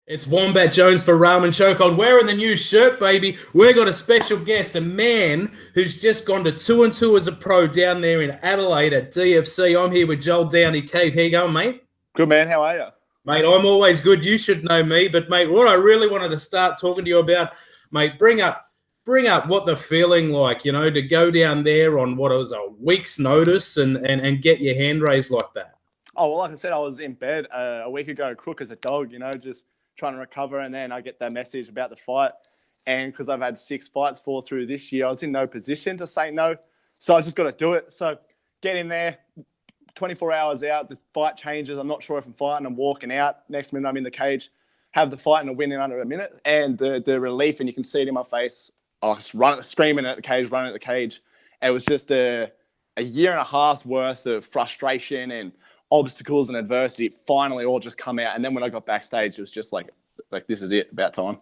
It's Wombat Jones for Ramen Chokehold. Wearing the new shirt, baby. We've got a special guest, a man who's just gone to 2-2 as a pro down there in Adelaide at DFC. I'm here with Joel Downey Cave. How you going, mate? Good, man. How are you? Mate, I'm always good. You should know me. But, mate, what I really wanted to start talking to you about, mate, bring up what the feeling like, to go down there on what was a week's notice and get your hand raised like that. Oh, well, like I said, I was in bed a week ago, crook as a dog, just trying to recover. And then I get that message about the fight. And because I've had 6 fights fall through this year, I was in no position to say no. So I just got to do it. So get in there, 24 hours out, the fight changes. I'm not sure if I'm fighting. I'm walking out. Next minute, I'm in the cage, have the fight and a win in under a minute. And the relief, and you can see it in my face. I was screaming at the cage, running at the cage. It was just a year and a half's worth of frustration and obstacles and adversity finally all just come out. And then when I got backstage, it was just like this is it, about time.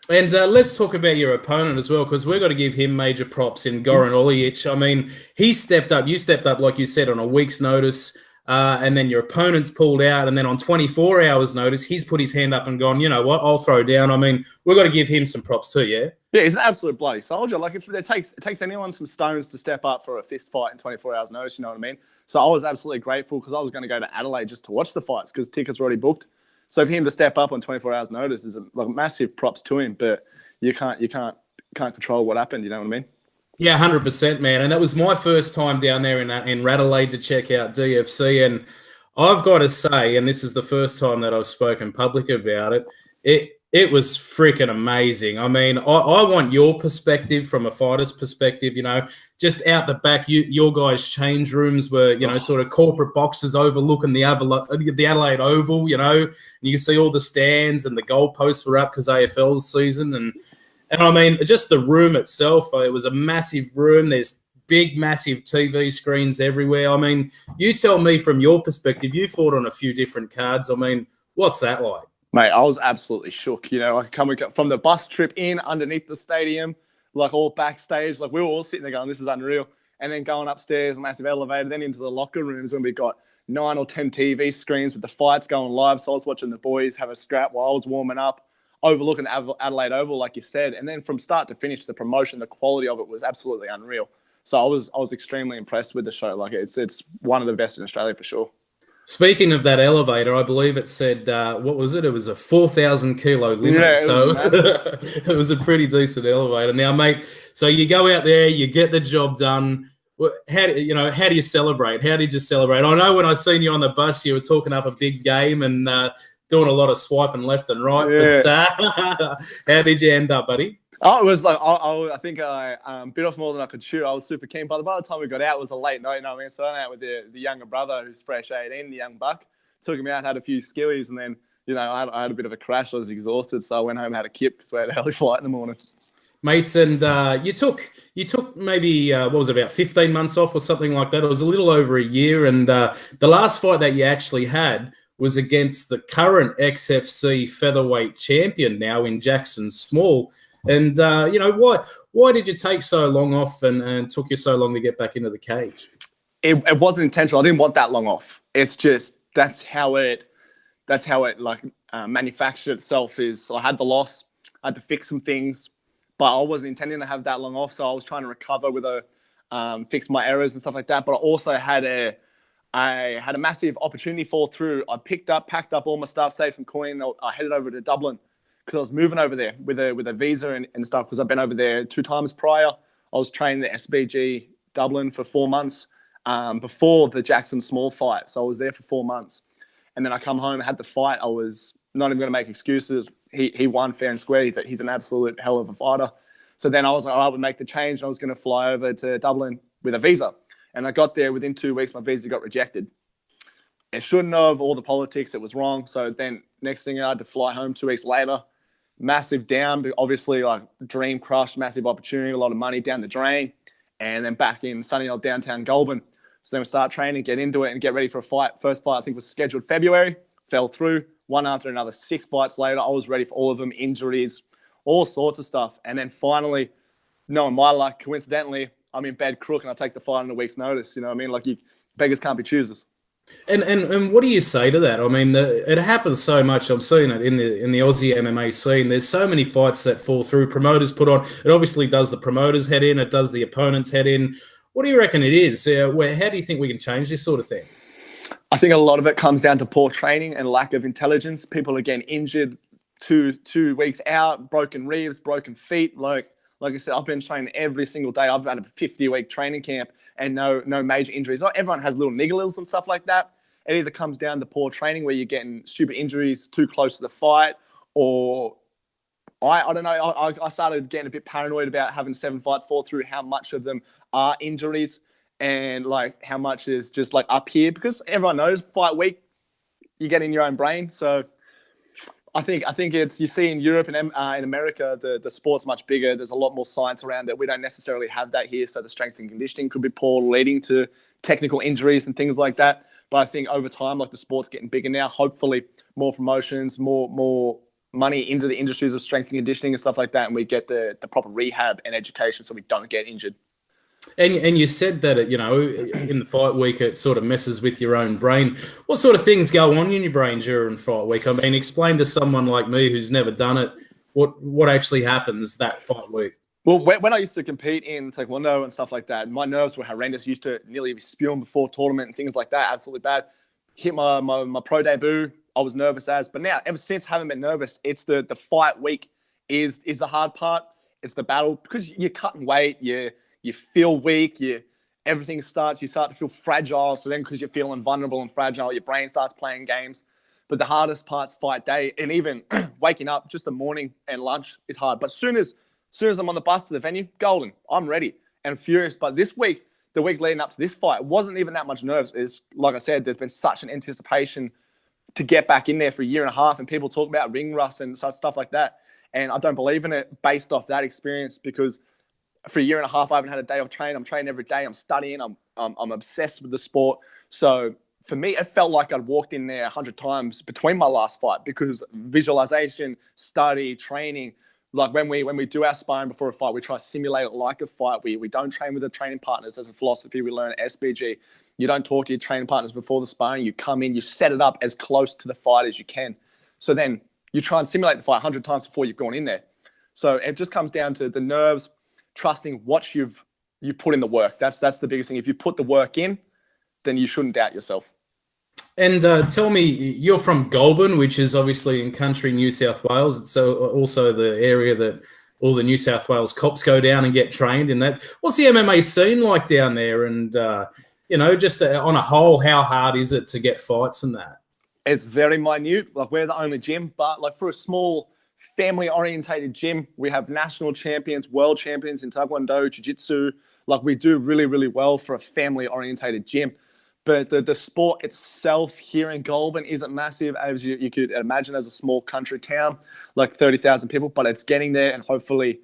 And let's talk about your opponent as well, because we've got to give him major props in Goran Olijic. I mean, he stepped up. You stepped up, like you said, on a week's notice, and then your opponent's pulled out. And then on 24 hours' notice, he's put his hand up and gone, you know what, I'll throw down. I mean, we've got to give him some props too, yeah? Yeah, he's an absolute bloody soldier. Like, if it takes anyone some stones to step up for a fist fight in 24 hours' notice, you know what I mean? So I was absolutely grateful because I was going to go to Adelaide just to watch the fights because tickets were already booked. So for him to step up on 24 hours' notice is like massive props to him. But you can't control what happened. You know what I mean? Yeah, 100%, man. And that was my first time down there in Adelaide to check out DFC. And I've got to say, and this is the first time that I've spoken public about it, it was freaking amazing. I mean, I want your perspective from a fighter's perspective, just out the back. Your guys' change rooms were, sort of corporate boxes overlooking the Adelaide Oval, and you can see all the stands and the goalposts were up because AFL's season. And I mean, just the room itself, it was a massive room. There's big, massive TV screens everywhere. I mean, you tell me from your perspective, you fought on a few different cards. I mean, what's that like? Mate, I was absolutely shook. Like coming from the bus trip in underneath the stadium, like all backstage, like we were all sitting there going, this is unreal. And then going upstairs, massive elevator, then into the locker rooms when we got 9 or 10 TV screens with the fights going live. So I was watching the boys have a scrap while I was warming up, overlooking Adelaide Oval, like you said. And then from start to finish, the promotion, the quality of it was absolutely unreal. So I was extremely impressed with the show. Like it's one of the best in Australia for sure. Speaking of that elevator, I believe it said, what was it? It was a 4,000 kilo limit. Yeah, it was a pretty decent elevator. Now, mate, so you go out there, you get the job done. How do you celebrate? How did you celebrate? I know when I seen you on the bus, you were talking up a big game and doing a lot of swiping left and right. Yeah. But how did you end up, buddy? Oh, it was like I think I bit off more than I could chew. I was super keen. By the time we got out, it was a late night. You know what I mean? So I went out with the younger brother who's fresh 18, the young buck. Took him out, had a few skillies, and then I had a bit of a crash. I was exhausted, so I went home and had a kip because we had a heli flight in the morning. Mates, and you took maybe what was it, about 15 months off or something like that. It was a little over a year, and the last fight that you actually had was against the current XFC featherweight champion now in Jackson Small. And, why did you take so long off and took you so long to get back into the cage? It wasn't intentional. I didn't want that long off. It's just that's how it manufactured itself. Is I had the loss, I had to fix some things, but I wasn't intending to have that long off. So I was trying to recover with fix my errors and stuff like that. But I also had a massive opportunity fall through. I packed up all my stuff, saved some coin. I headed over to Dublin, because I was moving over there with a visa and stuff, because I've been over there 2 times prior. I was training at SBG Dublin for 4 months before the Jackson Small fight. So I was there for 4 months. And then I come home, had the fight. I was not even going to make excuses. He won fair and square. He's an absolute hell of a fighter. So then I was like, I would make the change. And I was going to fly over to Dublin with a visa. And I got there within 2 weeks, my visa got rejected. It shouldn't have, all the politics, it was wrong. So then next thing I had to fly home 2 weeks later. Massive down, but obviously like dream crushed, massive opportunity, a lot of money down the drain, and then back in sunny old downtown Goulburn. So then we start training, get into it, and get ready for a fight. First fight I think was scheduled February, fell through. One after another, 6 fights later, I was ready for all of them, injuries, all sorts of stuff. And then finally, knowing my luck, coincidentally, I'm in bed crook and I take the fight on a week's notice. You know what I mean? Like beggars can't be choosers. And what do you say to that? I mean, it happens so much. I'm seeing it in the Aussie MMA scene. There's so many fights that fall through. Promoters put on. It obviously does the promoters' head in. It does the opponent's head in. What do you reckon it is? How do you think we can change this sort of thing? I think a lot of it comes down to poor training and lack of intelligence. People are getting injured 2 weeks out, broken ribs, broken feet. Like I said, I've been training every single day. I've had a 50-week training camp and no major injuries. Not everyone has little niggles and stuff like that. It either comes down to poor training where you're getting stupid injuries too close to the fight, or I don't know. I started getting a bit paranoid about having 7 fights fall through, how much of them are injuries and like how much is just like up here, because everyone knows fight week, you get in your own brain. So I think it's, you see in Europe and in America, the sport's much bigger. There's a lot more science around it. We don't necessarily have that here. So the strength and conditioning could be poor, leading to technical injuries and things like that. But I think over time, like the sport's getting bigger now, hopefully more promotions, more money into the industries of strength and conditioning and stuff like that. And we get the proper rehab and education so we don't get injured. And you said that, in the fight week, it sort of messes with your own brain. What sort of things go on in your brain during fight week? I mean, explain to someone like me who's never done it what actually happens that fight week. Well, when I used to compete in Taekwondo and stuff like that, my nerves were horrendous. Used to nearly be spewing before tournament and things like that. Absolutely bad. Hit my pro debut, I was nervous as. But now, ever since, I haven't been nervous. It's the fight week is the hard part. It's the battle, because you're cutting weight. You feel weak. You start to feel fragile. So then, because you're feeling vulnerable and fragile, your brain starts playing games. But the hardest part's fight day, and even waking up, just the morning and lunch is hard. But soon as I'm on the bus to the venue, golden. I'm ready and furious. But this week, the week leading up to this fight, wasn't even that much nerves. Is like I said, there's been such an anticipation to get back in there for a year and a half, and people talk about ring rust and such stuff like that. And I don't believe in it based off that experience, because for a year and a half, I haven't had a day off training. I'm training every day. I'm studying. I'm obsessed with the sport. So for me, it felt like I'd walked in there 100 times between my last fight, because visualization, study, training. Like when we do our sparring before a fight, we try to simulate it like a fight. We don't train with the training partners. As a philosophy we learn at SBG. You don't talk to your training partners before the sparring. You come in, you set it up as close to the fight as you can. So then you try and simulate the fight 100 times before you've gone in there. So it just comes down to the nerves, trusting what you've put in the work. That's the biggest thing. If you put the work in, then you shouldn't doubt yourself. And tell me, you're from Goulburn, which is obviously in country New South Wales. It's also the area that all the New South Wales cops go down and get trained in that. What's the MMA scene like down there? And, just on a whole, how hard is it to get fights and that? It's very minute. Like, we're the only gym, but like for a small family-orientated gym, we have national champions, world champions in Taekwondo, Jiu-Jitsu. Like, we do really, really well for a family-orientated gym. But the sport itself here in Goulburn isn't massive, as you could imagine, as a small country town, like 30,000 people. But it's getting there, and hopefully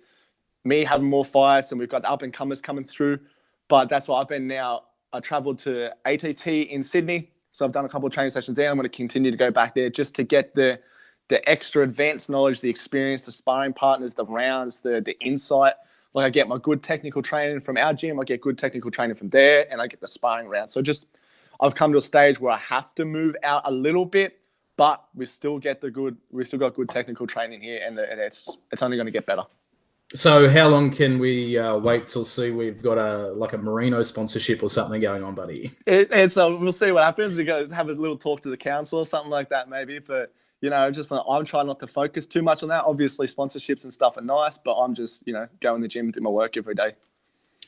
me having more fights, and we've got the up-and-comers coming through. But that's why I've been now. I travelled to ATT in Sydney, so I've done a couple of training sessions there. I'm going to continue to go back there just to get the extra advanced knowledge, the experience, the sparring partners, the rounds, the insight. Like, I get my good technical training from our gym, I get good technical training from there, and I get the sparring round. So I've come to a stage where I have to move out a little bit, but we still got good technical training here, and it's only going to get better. So how long can we wait till see we've got a Merino sponsorship or something going on, buddy? So we'll see what happens. We go have a little talk to the council or something like that, maybe. But I'm trying not to focus too much on that. Obviously, sponsorships and stuff are nice, but I'm just go in the gym and do my work every day.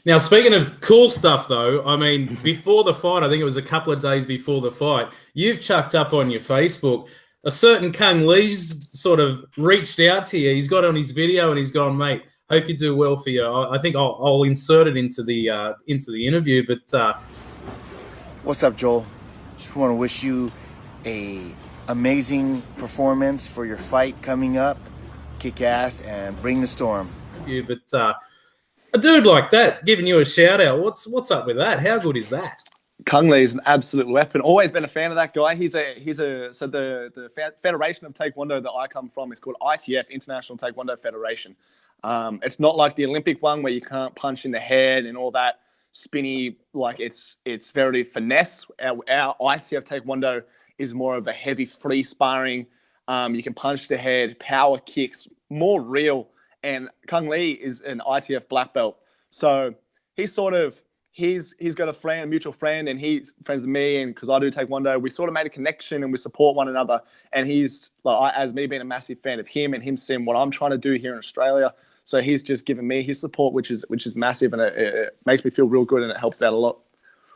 Now, speaking of cool stuff, though, I mean, before the fight, I think it was a couple of days before the fight, you've chucked up on your Facebook, a certain Kung Lee's sort of reached out to you. He's got on his video and he's gone, mate, hope you do well for you. I think I'll insert it into the interview. But what's up, Joel? Just want to wish you a amazing performance for your fight coming up. Kick ass and bring the storm. But a dude like that giving you a shout out, what's up with that? How good is that? Kung Lee is an absolute weapon. Always been a fan of that guy. So the Federation of Taekwondo that I come from is called ITF, International Taekwondo Federation. It's not like the Olympic one where you can't punch in the head and all that. spinny, like it's very finesse. Our ITF Taekwondo is more of a heavy free sparring. You can punch the head, power kicks, more real. And Kung Lee is an ITF black belt. So he's got a friend, a mutual friend, and he's friends with me. And because I do Taekwondo, we sort of made a connection and we support one another. And he's like, as me being a massive fan of him and him seeing what I'm trying to do here in Australia. So he's just given me his support, which is massive, and it makes me feel real good, and it helps out a lot.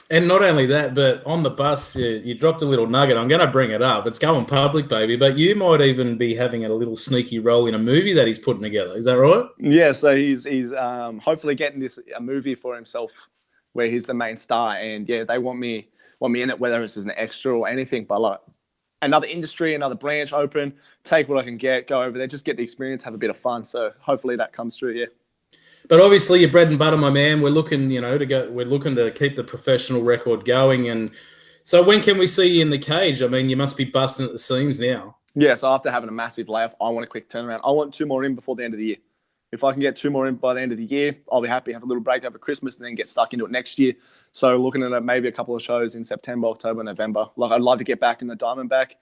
And not only that, but on the bus, you dropped a little nugget. I'm going to bring it up. It's going public, baby. But you might even be having a little sneaky role in a movie that he's putting together. Is that right? Yeah. So he's hopefully getting a movie for himself where he's the main star. And yeah, they want me in it, whether it's as an extra or anything. But like another industry, another branch open, take what I can get, go over there, just get the experience, have a bit of fun. So hopefully that comes through. Yeah. But obviously, your bread and butter, my man. We're looking, to go. We're looking to keep the professional record going. And so, when can we see you in the cage? I mean, you must be busting at the seams now. Yeah. So after having a massive layoff, I want a quick turnaround. I want 2 more in before the end of the year. If I can get 2 more in by the end of the year, I'll be happy. Have a little break over Christmas and then get stuck into it next year. So looking at maybe a couple of shows in September, October, November. Like I'd love to get back in the Diamondback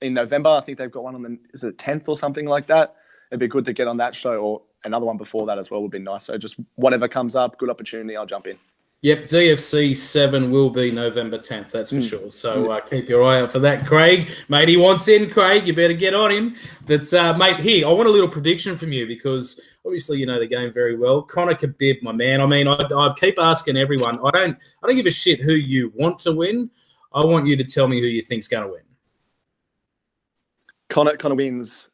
in November. I think they've got one on is it 10th or something like that. It'd be good to get on that show, or another one before that as well would be nice. So just whatever comes up, good opportunity, I'll jump in. Yep, DFC 7 will be November 10th, that's for sure. So keep your eye out for that, Craig. Mate, he wants in, Craig. You better get on him. But, mate, here, I want a little prediction from you because obviously you know the game very well. Conor Khabib, my man. I mean, I keep asking everyone. I don't give a shit who you want to win. I want you to tell me who you think's going to win. Conor wins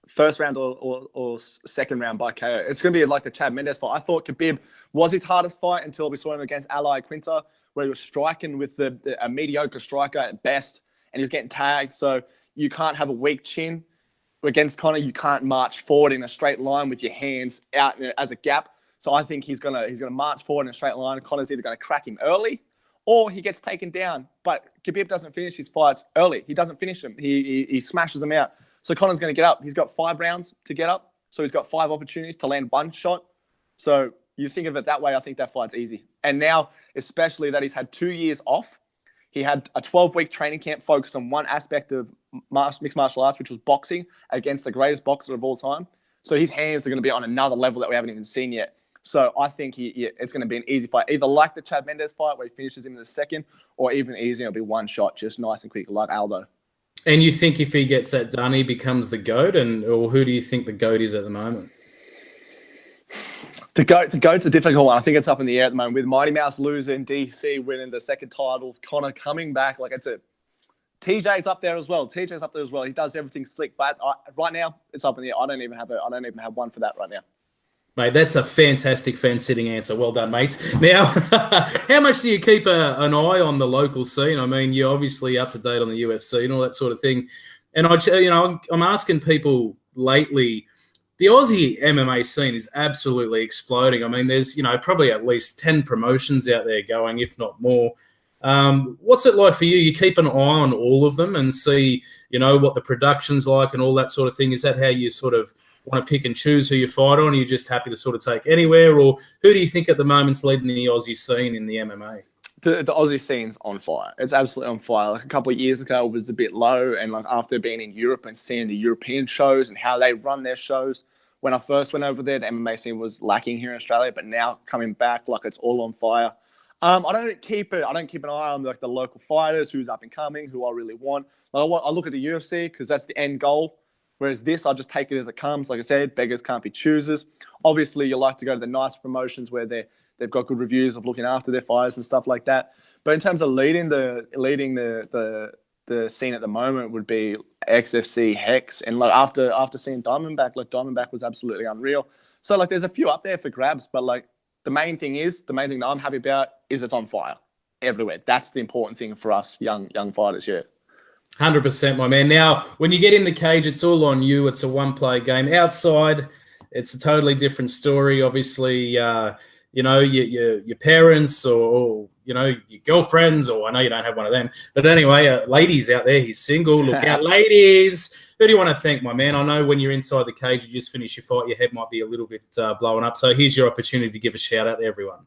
first round or second round by KO. It's going to be like the Chad Mendes fight. I thought Khabib was his hardest fight until we saw him against Ally Quinta, where he was striking with a mediocre striker at best, and he was getting tagged. So you can't have a weak chin. Against Conor, you can't march forward in a straight line with your hands out as a gap. So I think he's gonna march forward in a straight line. Conor's either going to crack him early or he gets taken down. But Khabib doesn't finish his fights early. He doesn't finish them. He smashes them out. So Conor's going to get up. He's got 5 rounds to get up. So he's got 5 opportunities to land 1 shot. So you think of it that way, I think that fight's easy. And now, especially that he's had 2 years off. He had a 12-week training camp focused on one aspect of mixed martial arts, which was boxing against the greatest boxer of all time. So his hands are going to be on another level that we haven't even seen yet. So I think it's going to be an easy fight, either like the Chad Mendes fight where he finishes him in the second, or even easier, it'll be 1 shot, just nice and quick, like Aldo. And you think if he gets that done, he becomes the GOAT? Or who do you think the GOAT is at the moment? The GOAT's a difficult one. I think it's up in the air at the moment. With Mighty Mouse losing, DC winning the second title, Conor coming back. TJ's up there as well. He does everything slick. But right now, it's up in the air. I don't even have one for that right now. Mate, that's a fantastic fan-sitting answer. Well done, mates. Now, how much do you keep an eye on the local scene? I mean, you're obviously up to date on the UFC and all that sort of thing. And I'm asking people lately, the Aussie MMA scene is absolutely exploding. I mean, there's probably at least 10 promotions out there going, if not more. What's it like for you? You keep an eye on all of them and see, what the production's like and all that sort of thing. Is that how you sort of want to pick and choose who you fight on? Are you just happy to sort of take anywhere? Or who do you think at the moment's leading the Aussie scene in the MMA? The Aussie scene's on fire. It's absolutely on fire. Like a couple of years ago, it was a bit low. And like after being in Europe and seeing the European shows and how they run their shows, when I first went over there, the MMA scene was lacking here in Australia. But now coming back, like it's all on fire. I don't keep an eye on like the local fighters, who's up and coming, who I really want. Like I look at the UFC because that's the end goal. Whereas this, I just take it as it comes. Like I said, beggars can't be choosers. Obviously, you like to go to the nice promotions where they've got good reviews of looking after their fighters and stuff like that. But in terms of leading the scene at the moment would be XFC, Hex, and like after seeing Diamondback, like Diamondback was absolutely unreal. So like there's a few up there for grabs, but like the main thing that I'm happy about is it's on fire everywhere. That's the important thing for us young fighters. Yeah. 100%, my man. Now, when you get in the cage, it's all on you. It's a one-play game. Outside, it's a totally different story. Obviously, your parents or your girlfriends, or I know you don't have one of them. But anyway, ladies out there, he's single. Look out, ladies. Who do you want to thank, my man? I know when you're inside the cage, you just finish your fight, your head might be a little bit blowing up. So here's your opportunity to give a shout out to everyone.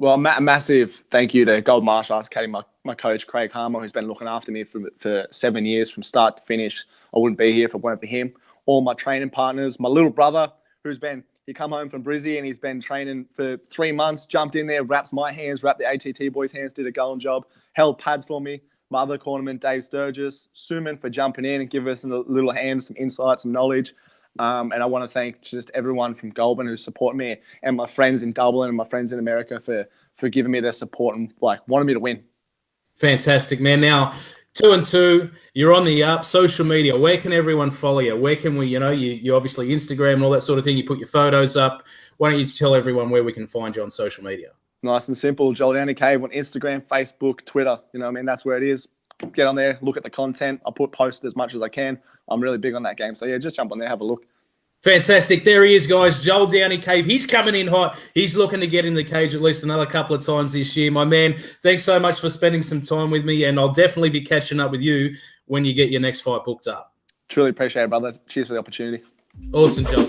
Well, a massive thank you to Gold Martial Arts Academy, my coach, Craig Harmer, who's been looking after me for 7 years from start to finish. I wouldn't be here if it weren't for him. All my training partners, my little brother, he come home from Brizzy and he's been training for 3 months, jumped in there, wrapped my hands, wrapped the ATT boys' hands, did a golden job, held pads for me. My other cornerman, Dave Sturgis, Suman for jumping in and giving us a little hand, some insight, some knowledge. And I want to thank just everyone from Goulburn who support me, and my friends in Dublin and my friends in America for giving me their support and wanting me to win. Fantastic, man. Now, 2 and 2, you're on the up. Social media, where can everyone follow you? Where can we, you obviously Instagram and all that sort of thing. You put your photos up. Why don't you tell everyone where we can find you on social media? Nice and simple. Joel Downey Cave on Instagram, Facebook, Twitter. That's where it is. Get on there, look at the content. I put posts as much as I can. I'm really big on that game. So, yeah, just jump on there, have a look. Fantastic. There he is, guys. Joel Downey Cave. He's coming in hot. He's looking to get in the cage at least another couple of times this year. My man, thanks so much for spending some time with me, and I'll definitely be catching up with you when you get your next fight booked up. Truly appreciate it, brother. Cheers for the opportunity. Awesome, Joel.